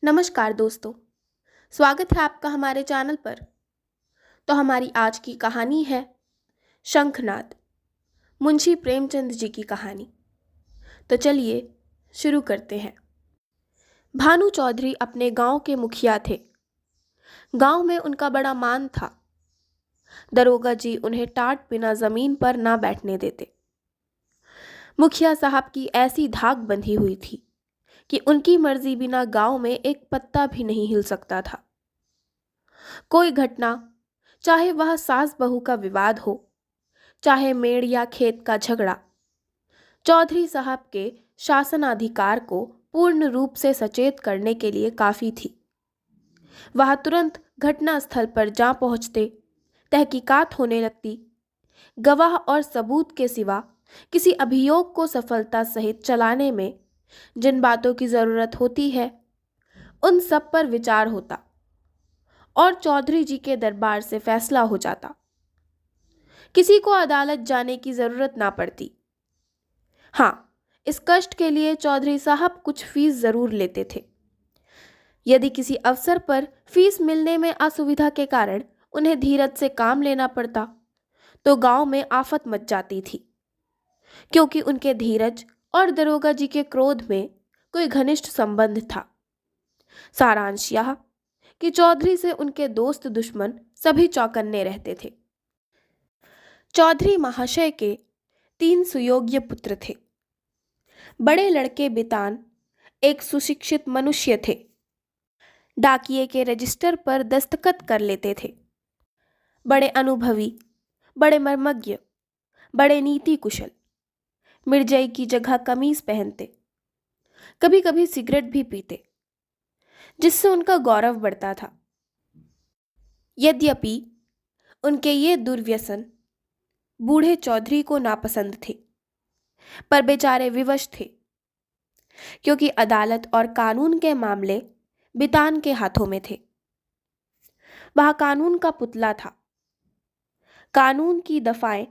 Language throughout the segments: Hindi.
नमस्कार दोस्तों। स्वागत है आपका हमारे चैनल पर। तो हमारी आज की कहानी है शंखनाद, मुंशी प्रेमचंद जी की कहानी। तो चलिए शुरू करते हैं। भानु चौधरी अपने गांव के मुखिया थे। गांव में उनका बड़ा मान था। दरोगा जी उन्हें टाट बिना जमीन पर ना बैठने देते। मुखिया साहब की ऐसी धाक बंधी हुई थी कि उनकी मर्जी बिना गांव में एक पत्ता भी नहीं हिल सकता था। कोई घटना, चाहे वह सास बहू का विवाद हो, चाहे मेड़ या खेत का झगड़ा, चौधरी साहब के शासनाधिकार को पूर्ण रूप से सचेत करने के लिए काफी थी। वह तुरंत घटना स्थल पर जा पहुंचते, तहकीकात होने लगती। गवाह और सबूत के सिवा किसी अभियोग को सफलता सहित चलाने में जिन बातों की जरूरत होती है, उन सब पर विचार होता और चौधरी जी के दरबार से फैसला हो जाता। किसी को अदालत जाने की जरूरत ना पड़ती। हाँ, इस कष्ट के लिए चौधरी साहब कुछ फीस जरूर लेते थे। यदि किसी अवसर पर फीस मिलने में असुविधा के कारण उन्हें धीरज से काम लेना पड़ता तो गांव में आफत मच जाती थी, क्योंकि उनके धीरज और दरोगा जी के क्रोध में कोई घनिष्ठ संबंध था। सारांश यह कि चौधरी से उनके दोस्त दुश्मन सभी चौकन्ने रहते थे। चौधरी महाशय के 3 सुयोग्य पुत्र थे। बड़े लड़के बितान एक सुशिक्षित मनुष्य थे। डाकिये के रजिस्टर पर दस्तखत कर लेते थे। बड़े अनुभवी, बड़े मर्मज्ञ, बड़े नीति कुशल। मिर्जई की जगह कमीज पहनते, कभी कभी सिगरेट भी पीते, जिससे उनका गौरव बढ़ता था। यद्यपि उनके ये दुर्व्यसन बूढ़े चौधरी को नापसंद थे, पर बेचारे विवश थे, क्योंकि अदालत और कानून के मामले बितान के हाथों में थे। वह कानून का पुतला था। कानून की दफाएं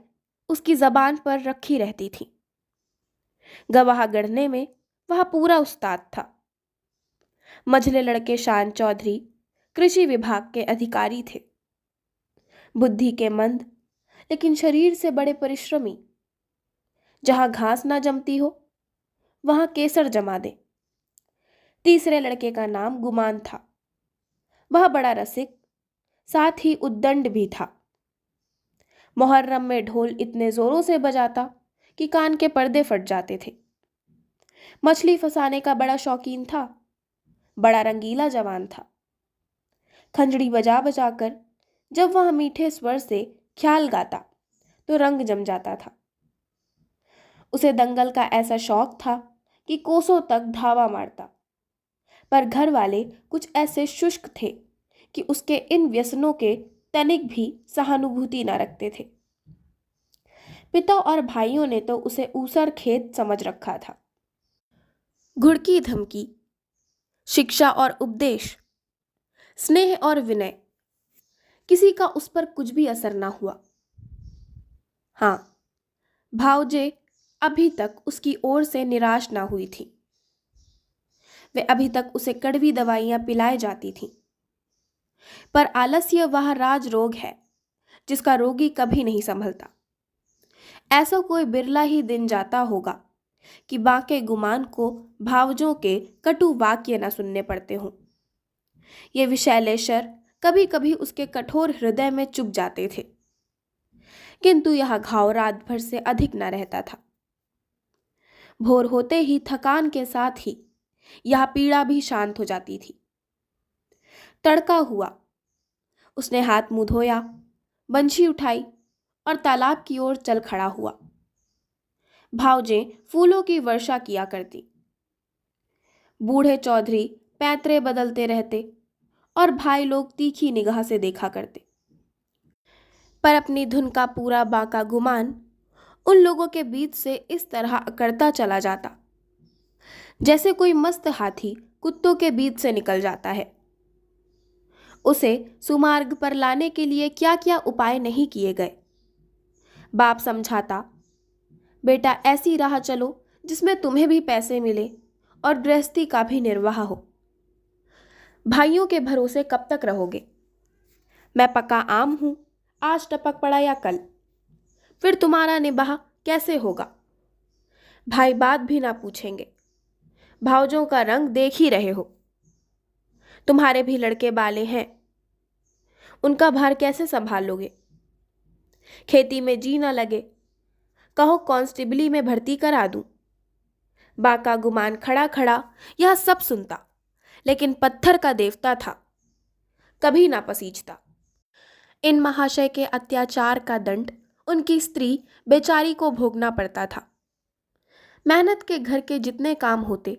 उसकी जबान पर रखी रहती थीं। गवाह गढ़ने में वह पूरा उस्ताद था। मझले लड़के शान चौधरी कृषि विभाग के अधिकारी थे। बुद्धि के मंद, लेकिन शरीर से बड़े परिश्रमी। जहां घास ना जमती हो, वहां केसर जमा दे। तीसरे लड़के का नाम गुमान था। वह बड़ा रसिक, साथ ही उद्दंड भी था। मुहर्रम में ढोल इतने जोरों से बजाता कि कान के पर्दे फट जाते थे। मछली फंसाने का बड़ा शौकीन था। बड़ा रंगीला जवान था। खंजड़ी बजा बजा कर जब वह मीठे स्वर से ख्याल गाता तो रंग जम जाता था। उसे दंगल का ऐसा शौक था कि कोसों तक धावा मारता। पर घर वाले कुछ ऐसे शुष्क थे कि उसके इन व्यसनों के तनिक भी सहानुभूति न रखते थे। पिता और भाइयों ने तो उसे ऊसर खेत समझ रखा था। घुड़की धमकी, शिक्षा और उपदेश, स्नेह और विनय, किसी का उस पर कुछ भी असर ना हुआ। हाँ, भावजे अभी तक उसकी ओर से निराश ना हुई थी। वे अभी तक उसे कड़वी दवाइयां पिलाई जाती थीं। पर आलस्य वह राज रोग है जिसका रोगी कभी नहीं संभलता। ऐसा कोई बिरला ही दिन जाता होगा कि बाके गुमान को भावजों के कटु वाक्य न सुनने पड़ते हों। ये विषैले शर कभी कभी उसके कठोर हृदय में चुभ जाते थे, किंतु यह घाव रात भर से अधिक न रहता था। भोर होते ही थकान के साथ ही यह पीड़ा भी शांत हो जाती थी। तड़का हुआ, उसने हाथ मुंह धोया, बंशी उठाई और तालाब की ओर चल खड़ा हुआ। भावजें फूलों की वर्षा किया करती। बूढ़े चौधरी पैतरे बदलते रहते और भाई लोग तीखी निगाह से देखा करते। पर अपनी धुन का पूरा बाका गुमान उन लोगों के बीच से इस तरह अकड़ता चला जाता जैसे कोई मस्त हाथी कुत्तों के बीच से निकल जाता है। उसे सुमार्ग पर लाने के लिए क्या क्या उपाय नहीं किए गए। बाप समझाता, बेटा ऐसी राह चलो जिसमें तुम्हें भी पैसे मिले और गृहस्थी का भी निर्वाह हो। भाइयों के भरोसे कब तक रहोगे? मैं पका आम हूं, आज टपक पड़ा या कल, फिर तुम्हारा निबाह कैसे होगा? भाई बात भी ना पूछेंगे, भावजों का रंग देख ही रहे हो। तुम्हारे भी लड़के बाले हैं, उनका भार कैसे संभाल लोगे? खेती में जी ना लगे, कहो कांस्टेबली में भर्ती करा दूं। बाका गुमान खड़ा खड़ा यह सब सुनता, लेकिन पत्थर का देवता था, कभी ना पसीजता। इन महाशय के अत्याचार का दंड उनकी स्त्री बेचारी को भोगना पड़ता था। मेहनत के घर के जितने काम होते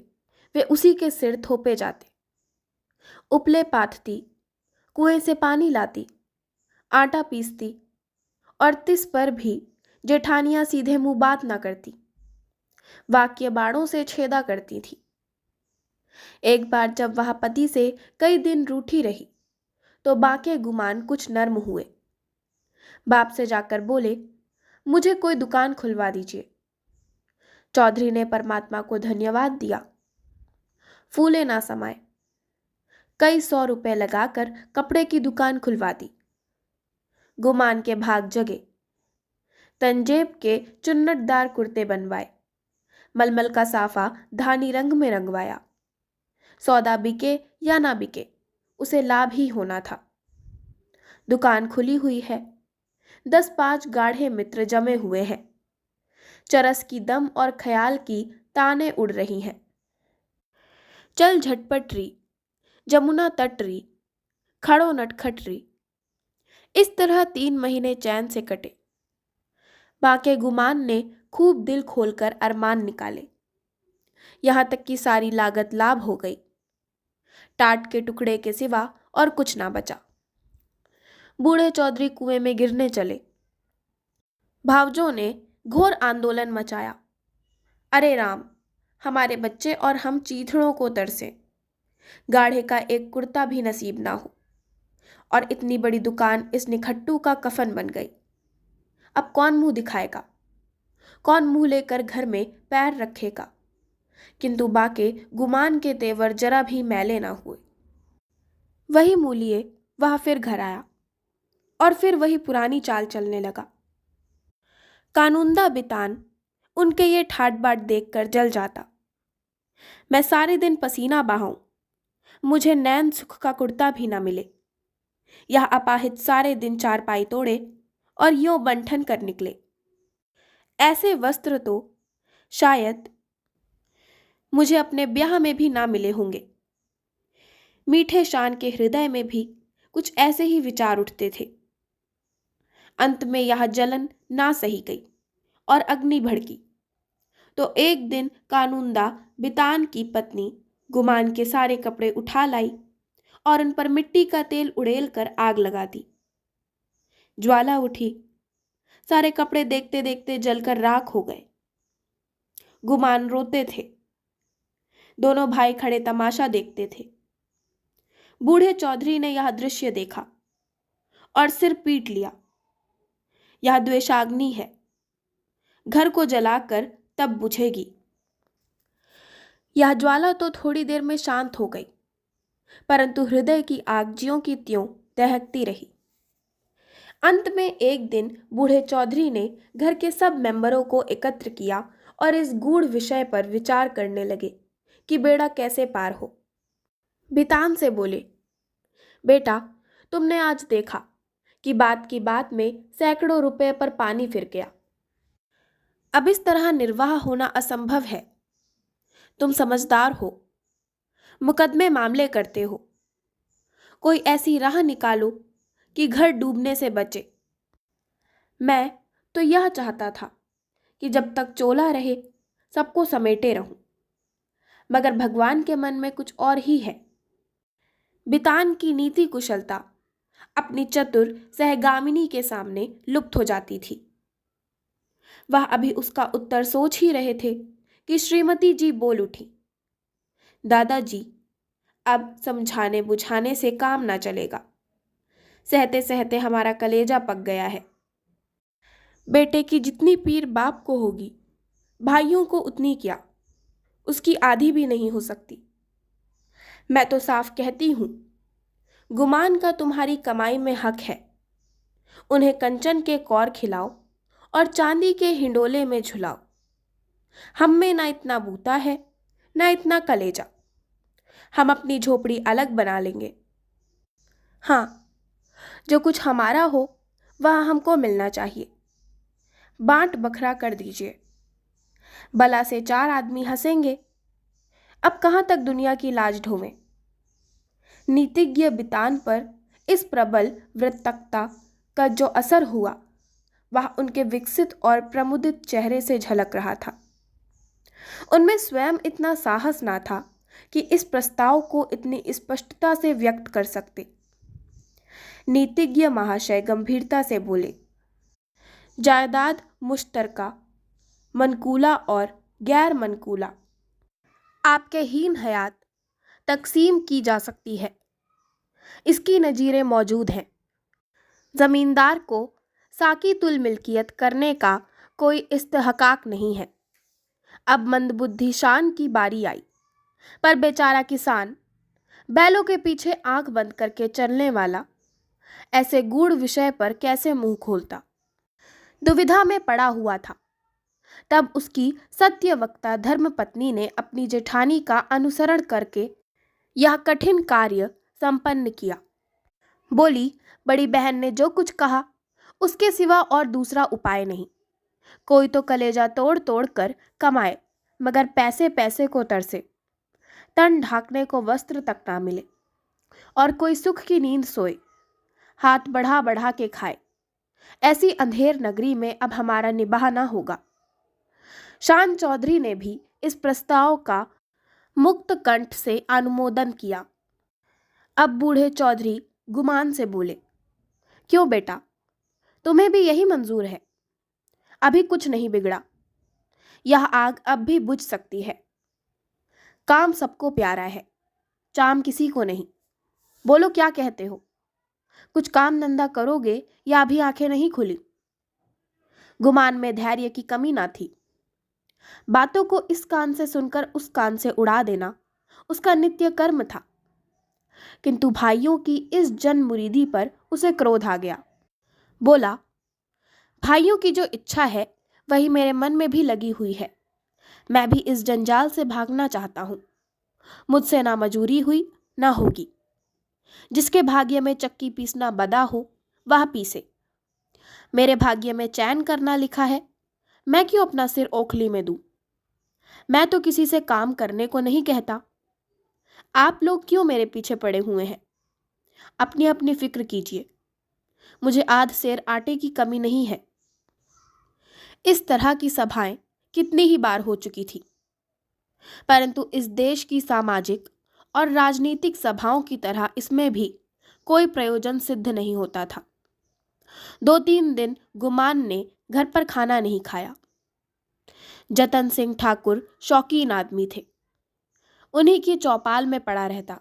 वे उसी के सिर थोपे जाते। उपले पाथती, कुएं से पानी लाती, आटा पीसती, और तिस पर भी जेठानियां सीधे मुंह बात ना करती, वाक्य बाणों से छेदा करती थी। एक बार जब वह पति से कई दिन रूठी रही तो बाके गुमान कुछ नर्म हुए। बाप से जाकर बोले, मुझे कोई दुकान खुलवा दीजिए। चौधरी ने परमात्मा को धन्यवाद दिया। फूले ना समाए, कई 100 रुपए लगाकर कपड़े की दुकान खुलवा दी। गुमान के भाग जगे, तंजेब के चुन्नटदार कुर्ते बनवाए, मलमल का साफा धानी रंग में रंगवाया। सौदा बिके या ना बिके, उसे लाभ ही होना था। दुकान खुली हुई है, 10-5 गाढ़े मित्र जमे हुए हैं। चरस की दम और ख्याल की ताने उड़ रही हैं। चल झटपट री, जमुना तट री, खड़ो नटखट री। इस तरह 3 महीने चैन से कटे। बाके गुमान ने खूब दिल खोलकर अरमान निकाले, यहां तक कि सारी लागत लाभ हो गई। टाट के टुकड़े के सिवा और कुछ ना बचा। बूढ़े चौधरी कुएं में गिरने चले। भावजों ने घोर आंदोलन मचाया। अरे राम, हमारे बच्चे और हम चीथड़ों को तरसे, गाढ़े का एक कुर्ता भी नसीब ना हो, और इतनी बड़ी दुकान इस निखट्टू का कफन बन गई। अब कौन मुंह दिखाएगा, कौन मुंह लेकर घर में पैर रखेगा? किंतु बाके गुमान के तेवर जरा भी मैले ना हुए। वही मूलिए वह फिर घर आया और फिर वही पुरानी चाल चलने लगा। कानूनदा बितान उनके ये ठाट बाट देखकर जल जाता। मैं सारे दिन पसीना बहाऊं, मुझे नैन सुख का कुर्ता भी ना मिले। यह अपाहिज सारे दिन चारपाई तोड़े और यों बंठन कर निकले। ऐसे वस्त्र तो शायद मुझे अपने ब्याह में भी ना मिले होंगे। मीठे शान के हृदय में भी कुछ ऐसे ही विचार उठते थे। अंत में यह जलन ना सही गई और अग्नि भड़की तो एक दिन कानूनदा बितान की पत्नी गुमान के सारे कपड़े उठा लाई और उन पर मिट्टी का तेल उड़ेल कर आग लगा दी। ज्वाला उठी, सारे कपड़े देखते देखते जलकर राख हो गए। गुमान रोते थे, दोनों भाई खड़े तमाशा देखते थे। बूढ़े चौधरी ने यह दृश्य देखा और सिर पीट लिया। यह द्वेषाग्नि है, घर को जलाकर तब बुझेगी। यह ज्वाला तो थोड़ी देर में शांत हो गई, परंतु हृदय की आग ज्यों की त्यों दहकती रही। अंत में एक दिन बूढ़े चौधरी ने घर के सब मेंबरों को एकत्र किया और इस गूढ़ विषय पर विचार करने लगे कि बेड़ा कैसे पार हो। बितान से बोले, बेटा, तुमने आज देखा कि बात की बात में सैकड़ों रुपए पर पानी फिर गया। अब इस तरह निर्वाह होना असंभव है। तुम समझदार हो, मुकदमे मामले करते हो, कोई ऐसी राह निकालो कि घर डूबने से बचे। मैं तो यह चाहता था कि जब तक चोला रहे सबको समेटे रहूं, मगर भगवान के मन में कुछ और ही है। बितान की नीति कुशलता अपनी चतुर सहगामिनी के सामने लुप्त हो जाती थी। वह अभी उसका उत्तर सोच ही रहे थे कि श्रीमती जी बोल उठी, दादाजी, अब समझाने बुझाने से काम ना चलेगा। सहते सहते हमारा कलेजा पक गया है। बेटे की जितनी पीर बाप को होगी, भाइयों को उतनी क्या, उसकी आधी भी नहीं हो सकती। मैं तो साफ कहती हूँ, गुमान का तुम्हारी कमाई में हक है। उन्हें कंचन के कौर खिलाओ और चांदी के हिंडोले में झुलाओ। हम में ना इतना बूता है, ना इतना कलेजा। हम अपनी झोपड़ी अलग बना लेंगे। हाँ, जो कुछ हमारा हो वह हमको मिलना चाहिए। बांट बखरा कर दीजिए। भला से 4 आदमी हंसेंगे। अब कहाँ तक दुनिया की लाज ढोवें। नीतिज्ञ बितान पर इस प्रबल वृत्तकता का जो असर हुआ वह उनके विकसित और प्रमुदित चेहरे से झलक रहा था। उनमें स्वयं इतना साहस ना था कि इस प्रस्ताव को इतनी स्पष्टता से व्यक्त कर सकते। नीतिज्ञ महाशय गंभीरता से बोले, जायदाद मुश्तरका, मनकूला और गैर मनकूला आपके हीन हयात तकसीम की जा सकती है। इसकी नजीरें मौजूद हैं। जमींदार को साकी तुल मिल्कियत करने का कोई इस्तेहकाक नहीं है। अब मंदबुद्धि शान की बारी आई, पर बेचारा किसान, बैलों के पीछे आंख बंद करके चलने वाला, ऐसे गूढ़ विषय पर कैसे मुंह खोलता। दुविधा में पड़ा हुआ था। तब उसकी सत्यवक्ता धर्मपत्नी ने अपनी जेठानी का अनुसरण करके यह कठिन कार्य संपन्न किया। बोली, बड़ी बहन ने जो कुछ कहा उसके सिवा और दूसरा उपाय नहीं। कोई तो कलेजा तोड़ तोड़ कर कमाए, मगर पैसे पैसे को तरसे, तन ढाकने को वस्त्र तक ना मिले, और कोई सुख की नींद सोए, हाथ बढ़ा बढ़ा के खाए। ऐसी अंधेर नगरी में अब हमारा निबाह ना होगा। शान चौधरी ने भी इस प्रस्ताव का मुक्त कंठ से अनुमोदन किया। अब बूढ़े चौधरी गुमान से बोले, क्यों बेटा, तुम्हें भी यही मंजूर है? अभी कुछ नहीं बिगड़ा। यह आग अब भी बुझ सकती है। काम सबको प्यारा है, चाम किसी को नहीं। बोलो, क्या कहते हो? कुछ काम धंधा करोगे या अभी आंखें नहीं खुली? गुमान में धैर्य की कमी ना थी। बातों को इस कान से सुनकर उस कान से उड़ा देना उसका नित्य कर्म था। किंतु भाइयों की इस जन मुरीदी पर उसे क्रोध आ गया। बोला, भाइयों की जो इच्छा है वही मेरे मन में भी लगी हुई है। मैं भी इस जंजाल से भागना चाहता हूँ। मुझसे ना मजूरी हुई ना होगी। जिसके भाग्य में चक्की पीसना बदा हो वह पीसे। मेरे भाग्य में चैन करना लिखा है। मैं क्यों अपना सिर ओखली में दूं? मैं तो किसी से काम करने को नहीं कहता। आप लोग क्यों मेरे पीछे पड़े हुए हैं? अपनी अपनी फिक्र कीजिए। मुझे आध सेर आटे की कमी नहीं है। इस तरह की सभाएं कितनी ही बार हो चुकी थी, परंतु इस देश की सामाजिक और राजनीतिक सभाओं की तरह इसमें भी कोई प्रयोजन सिद्ध नहीं होता था। 2-3 दिन गुमान ने घर पर खाना नहीं खाया। जतन सिंह ठाकुर शौकीन आदमी थे, उन्हीं की चौपाल में पड़ा रहता।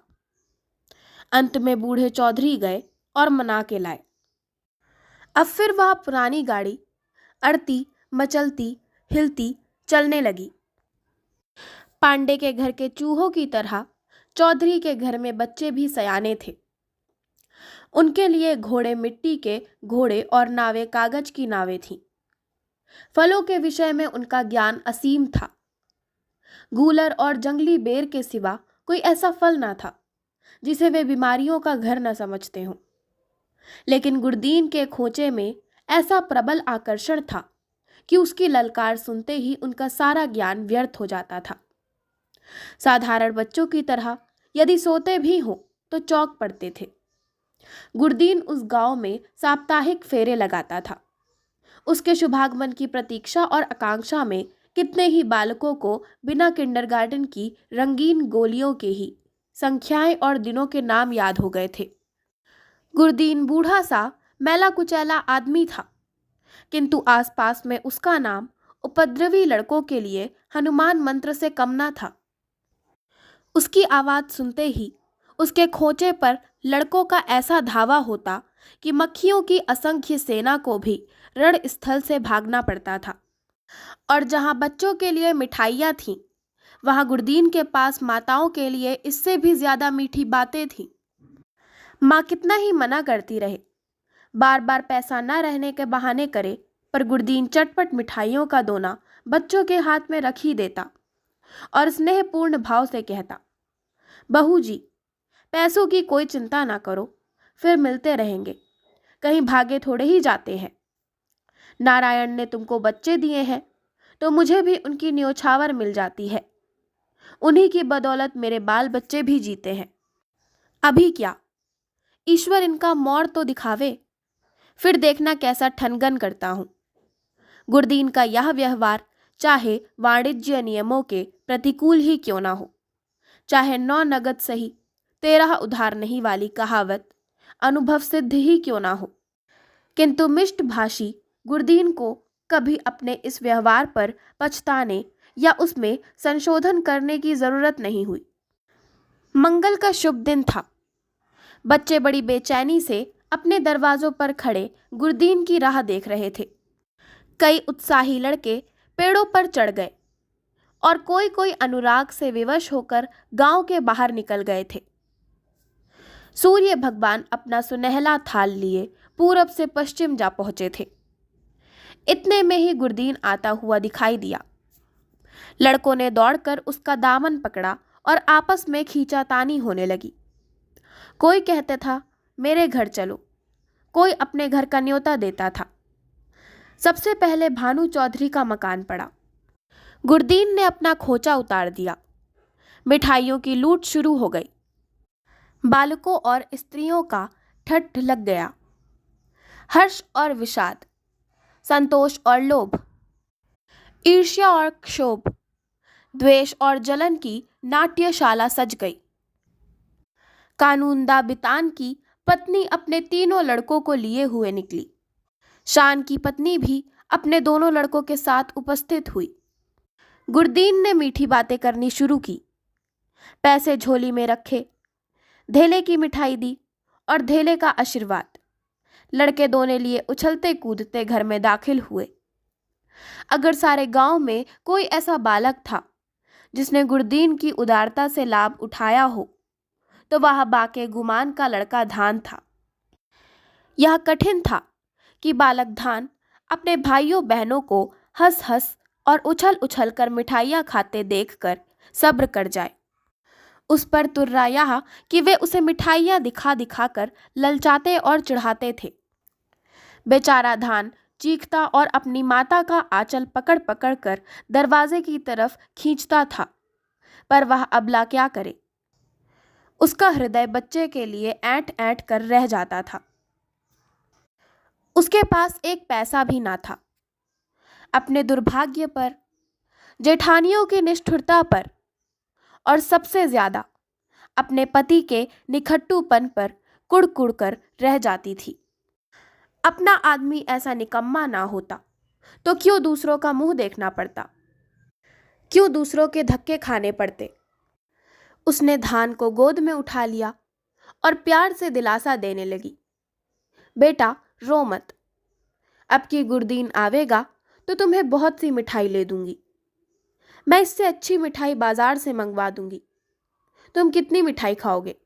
अंत में बूढ़े चौधरी गए और मना के लाए। अब फिर वह पुरानी गाड़ी अड़ती मचलती हिलती चलने लगी। पांडे के घर के चूहों की तरह चौधरी के घर में बच्चे भी सयाने थे। उनके लिए घोड़े मिट्टी के घोड़े और नावें कागज की नावें थीं। फलों के विषय में उनका ज्ञान असीम था। गूलर और जंगली बेर के सिवा कोई ऐसा फल ना था जिसे वे बीमारियों का घर न समझते हों। लेकिन गुरदीन के खोचे में ऐसा प्रबल आकर्षण था कि उसकी ललकार सुनते ही उनका सारा ज्ञान व्यर्थ हो जाता था। साधारण बच्चों की तरह यदि सोते भी हों तो चौंक पड़ते थे। गुरदीन उस गांव में साप्ताहिक फेरे लगाता था। उसके शुभागमन की प्रतीक्षा और आकांक्षा में कितने ही बालकों को बिना किंडरगार्टन की रंगीन गोलियों के ही संख्याएं और दिनों के नाम याद हो गए थे। गुरदीन बूढ़ा सा मैला कुचैला आदमी था, किंतु आसपास में उसका नाम उपद्रवी लड़कों के लिए हनुमान मंत्र से कम ना था। उसकी आवाज सुनते ही उसके खोचे पर लड़कों का ऐसा धावा होता कि मक्खियों की असंख्य सेना को भी रणस्थल से भागना पड़ता था। और जहां बच्चों के लिए मिठाइयाँ थीं वहां गुरदीन के पास माताओं के लिए इससे भी ज्यादा मीठी बातें थीं। माँ कितना ही मना करती रहे, बार बार पैसा न रहने के बहाने करे, पर गुरदीन चटपट मिठाइयों का दोना बच्चों के हाथ में रख ही देता और स्नेहपूर्ण भाव से कहता, बहू जी, पैसों की कोई चिंता ना करो, फिर मिलते रहेंगे, कहीं भागे थोड़े ही जाते हैं। नारायण ने तुमको बच्चे दिए हैं तो मुझे भी उनकी न्योछावर मिल जाती है। उन्हीं की बदौलत मेरे बाल बच्चे भी जीते हैं। अभी क्या, ईश्वर इनका मौर तो दिखावे, फिर देखना कैसा ठनगन करता हूं। गुरदीन का यह व्यवहार चाहे वाणिज्य नियमों के प्रतिकूल ही क्यों ना हो, चाहे 9 नगद सही 13 उधार नहीं वाली कहावत अनुभव सिद्ध ही क्यों ना हो, किंतु मिष्टभाषी गुरदीन को कभी अपने इस व्यवहार पर पछताने या उसमें संशोधन करने की जरूरत नहीं हुई। मंगल का शुभ दिन था। बच्चे बड़ी बेचैनी से अपने दरवाजों पर खड़े गुरदीन की राह देख रहे थे। कई उत्साही लड़के पेड़ों पर चढ़ गए और कोई कोई अनुराग से विवश होकर गांव के बाहर निकल गए थे। सूर्य भगवान अपना सुनहला थाल लिए पूरब से पश्चिम जा पहुंचे थे। इतने में ही गुरदीन आता हुआ दिखाई दिया। लड़कों ने दौड़कर उसका दामन पकड़ा और आपस में खींचातानी होने लगी। कोई कहते था, मेरे घर चलो, कोई अपने घर का न्योता देता था। सबसे पहले भानु चौधरी का मकान पड़ा। गुरदीन ने अपना खोचा उतार दिया। मिठाइयों की लूट शुरू हो गई। बालकों और स्त्रियों का ठट्ठ लग गया। हर्ष और विषाद, संतोष और लोभ, ईर्ष्या और क्षोभ, द्वेष और जलन की नाट्यशाला सज गई। कानूनदा बितान की पत्नी अपने तीनों लड़कों को लिए हुए निकली। शान की पत्नी भी अपने दोनों लड़कों के साथ उपस्थित हुई। गुरदीन ने मीठी बातें करनी शुरू की। पैसे झोली में रखे, धेले की मिठाई दी और धेले का आशीर्वाद। लड़के दोनों लिए उछलते कूदते घर में दाखिल हुए। अगर सारे गांव में कोई ऐसा बालक था जिसने गुरदीन की उदारता से लाभ उठाया हो तो वह बाके गुमान का लड़का धान था। यह कठिन था कि बालक धान अपने भाइयों बहनों को हंस हंस और उछल उछल कर मिठाइयाँ खाते देखकर सब्र कर जाए। उस पर तुर्रा यह कि वे उसे मिठाइयाँ दिखा दिखा कर ललचाते और चिढ़ाते थे। बेचारा धान चीखता और अपनी माता का आंचल पकड़ पकड़ कर दरवाजे की तरफ खींचता था, पर वह अबला क्या करे। उसका हृदय बच्चे के लिए ऐंठ ऐंठ कर रह जाता था। उसके पास एक पैसा भी ना था। अपने दुर्भाग्य पर, जेठानियों की निष्ठुरता पर और सबसे ज्यादा अपने पति के निखट्टूपन पर कुड़ कर रह जाती थी। अपना आदमी ऐसा निकम्मा ना होता तो क्यों दूसरों का मुंह देखना पड़ता, क्यों दूसरों के धक्के खाने पड़ते। उसने धान को गोद में उठा लिया और प्यार से दिलासा देने लगी, बेटा रो मत, अब की गुरदीन आवेगा तो तुम्हें बहुत सी मिठाई ले दूंगी। मैं इससे अच्छी मिठाई बाजार से मंगवा दूंगी। तुम कितनी मिठाई खाओगे?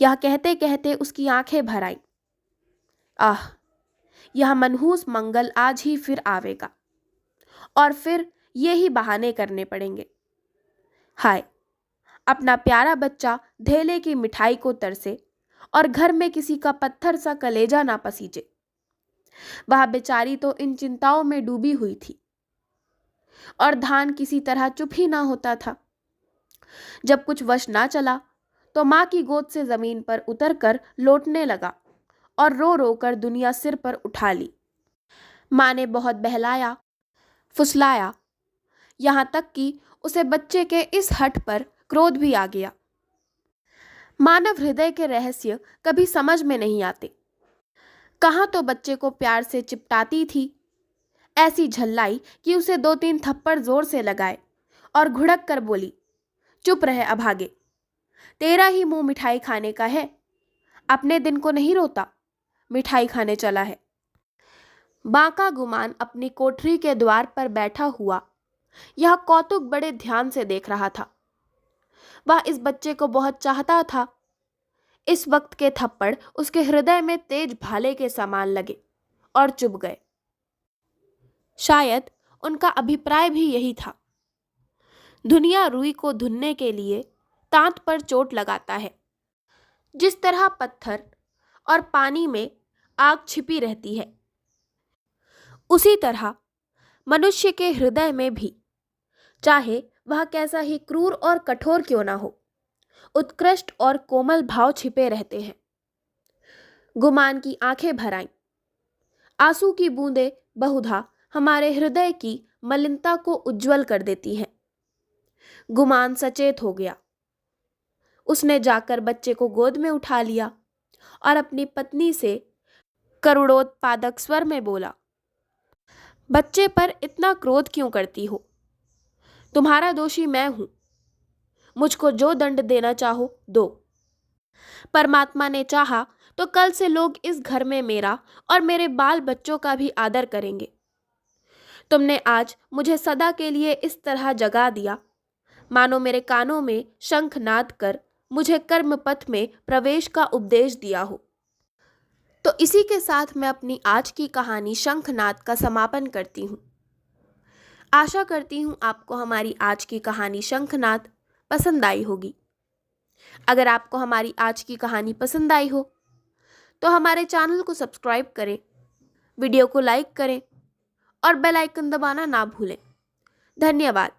यह कहते कहते उसकी आंखें भर आईं। आह, यह मनहूस मंगल आज ही फिर आवेगा और फिर ये ही बहाने करने पड़ेंगे। हाय, अपना प्यारा बच्चा धेले की मिठाई को तरसे और घर में किसी का पत्थर सा कलेजा ना पसीजे। वह बेचारी तो इन चिंताओं में डूबी हुई थी और धान किसी तरह चुप ही ना होता था। जब कुछ वश ना चला तो माँ की गोद से जमीन पर उतरकर लौटने लगा और रो रो कर दुनिया सिर पर उठा ली। माँ ने बहुत बहलाया, फुसलाया, यहाँ तक कि उसे बच्चे के इस हठ पर क्रोध भी आ गया। मानव हृदय के रहस्य कभी समझ में नहीं आते। कहाँ तो बच्चे को प्यार से चिपटाती थी, ऐसी झल्लाई कि उसे 2-3 थप्पड़ जोर से लगाए और घुड़क कर बोली, चुप रहे अभागे, तेरा ही मुंह मिठाई खाने का है, अपने दिन को नहीं रोता, मिठाई खाने चला है। बांका गुमान अपनी कोठरी के द्वार पर बैठा हुआ यह कौतुक बड़े ध्यान से देख रहा था। वह इस बच्चे को बहुत चाहता था। इस वक्त के थप्पड़ उसके हृदय में तेज भाले के समान लगे और चुभ गए। शायद उनका अभिप्राय भी यही था। दुनिया रुई को धुनने के लिए तांत पर चोट लगाता है। जिस तरह पत्थर और पानी में आग छिपी रहती है, उसी तरह मनुष्य के हृदय में भी, चाहे वह कैसा ही क्रूर और कठोर क्यों ना हो, उत्कृष्ट और कोमल भाव छिपे रहते हैं। गुमान की आंखें भर आईं। आंसू की बूंदें बहुधा हमारे हृदय की मलिनता को उज्जवल कर देती हैं। गुमान सचेत हो गया। उसने जाकर बच्चे को गोद में उठा लिया और अपनी पत्नी से करुणोत्पादक स्वर में बोला, बच्चे पर इतना क्रोध क्यों करती हो? तुम्हारा दोषी मैं हूं। मुझको जो दंड देना चाहो दो। परमात्मा ने चाहा तो कल से लोग इस घर में मेरा और मेरे बाल बच्चों का भी आदर करेंगे। तुमने आज मुझे सदा के लिए इस तरह जगा दिया, मानो मेरे कानों में शंख नाद कर मुझे कर्म पथ में प्रवेश का उपदेश दिया हो। तो इसी के साथ मैं अपनी आज की कहानी शंखनाद का समापन करती हूँ। आशा करती हूँ आपको हमारी आज की कहानी शंखनाद पसंद आई होगी। अगर आपको हमारी आज की कहानी पसंद आई हो तो हमारे चैनल को सब्सक्राइब करें, वीडियो को लाइक करें और बेल आइकन दबाना ना भूलें। धन्यवाद।